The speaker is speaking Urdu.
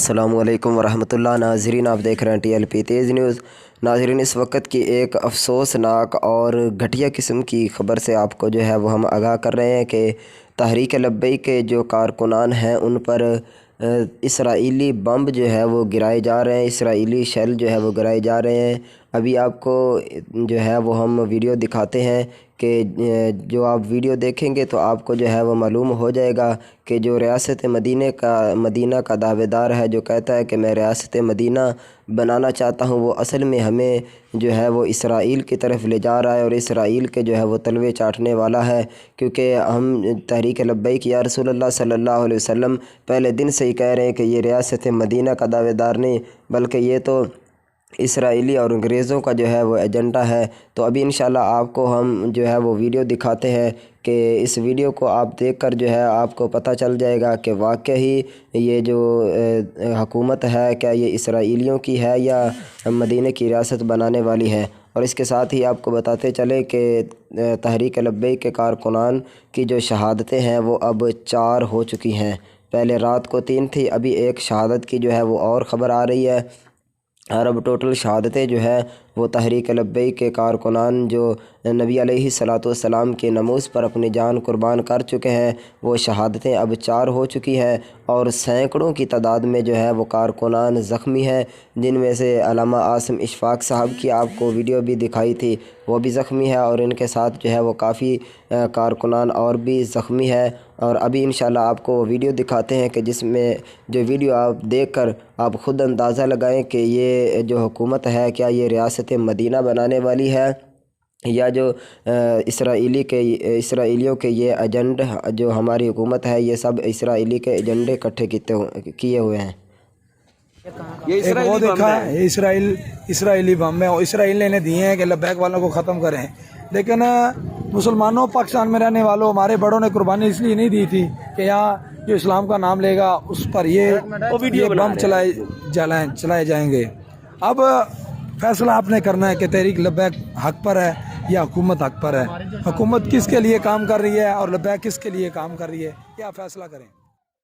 السلام علیکم ورحمۃ اللہ۔ ناظرین، آپ دیکھ رہے ہیں TLP تیز نیوز۔ ناظرین، اس وقت کی ایک افسوسناک اور گھٹیا قسم کی خبر سے آپ کو جو ہے وہ ہم آگاہ کر رہے ہیں کہ تحریک لبیک کے جو کارکنان ہیں ان پر اسرائیلی بمب جو ہے وہ گرائے جا رہے ہیں، اسرائیلی شیل جو ہے وہ گرائے جا رہے ہیں۔ ابھی آپ کو جو ہے وہ ہم ویڈیو دکھاتے ہیں کہ جو آپ ویڈیو دیکھیں گے تو آپ کو جو ہے وہ معلوم ہو جائے گا کہ جو ریاست مدینہ کا دعوے دار ہے، جو کہتا ہے کہ میں ریاست مدینہ بنانا چاہتا ہوں، وہ اصل میں ہمیں جو ہے وہ اسرائیل کی طرف لے جا رہا ہے اور اسرائیل کے جو ہے وہ تلوے چاٹنے والا ہے۔ کیونکہ ہم تحریک لبیک یا رسول اللہ صلی اللہ علیہ وسلم پہلے دن سے ہی کہہ رہے ہیں کہ یہ ریاست مدینہ کا دعوے دار نہیں بلکہ یہ تو اسرائیلی اور انگریزوں کا جو ہے وہ ایجنڈا ہے۔ تو ابھی انشاءاللہ آپ کو ہم جو ہے وہ ویڈیو دکھاتے ہیں کہ اس ویڈیو کو آپ دیکھ کر جو ہے آپ کو پتہ چل جائے گا کہ واقعی یہ جو حکومت ہے کیا یہ اسرائیلیوں کی ہے یا مدینہ کی ریاست بنانے والی ہے۔ اور اس کے ساتھ ہی آپ کو بتاتے چلے کہ تحریک لبیک کے کارکنان کی جو شہادتیں ہیں وہ اب 4 ہو چکی ہیں۔ پہلے رات کو 3 تھی، ابھی ایک شہادت کی جو ہے وہ اور خبر آ رہی ہے، اور اب ٹوٹل شہادتیں جو ہے وہ تحریک لبیک کے کارکنان جو نبی علیہ السلام کے ناموس پر اپنی جان قربان کر چکے ہیں، وہ شہادتیں اب 4 ہو چکی ہیں، اور سینکڑوں کی تعداد میں جو ہے وہ کارکنان زخمی ہیں، جن میں سے علامہ عاصم اشفاق صاحب کی آپ کو ویڈیو بھی دکھائی تھی، وہ بھی زخمی ہے، اور ان کے ساتھ جو ہے وہ کافی کارکنان اور بھی زخمی ہے۔ اور ابھی انشاءاللہ آپ کو ویڈیو دکھاتے ہیں کہ جس میں جو ویڈیو آپ دیکھ کر آپ خود اندازہ لگائیں کہ یہ جو حکومت ہے کیا یہ ریاست مدینہ بنانے والی ہے یا جو اسرائیلیوں کے یہ ایجنڈ جو ہماری حکومت ہے یہ سب اسرائیلی کے ایجنڈے اکٹھے کیے ہوئے ہیں۔ ایک وہ دیکھا اسرائیلی بم ہے، اسرائیل نے دیے ہیں کہ لبیک والوں کو ختم کریں، لیکن مسلمانوں پاکستان میں رہنے والوں ہمارے بڑوں نے قربانی اس لیے نہیں دی تھی کہ یہاں جو اسلام کا نام لے گا اس پر یہ بم چلائے جائیں گے۔ اب فیصلہ آپ نے کرنا ہے کہ تحریک لبیک حق پر ہے یا حکومت حق پر ہے، حکومت کس کے لیے کام کر رہی ہے اور لبیک کس کے لیے کام کر رہی ہے، کیا فیصلہ کریں۔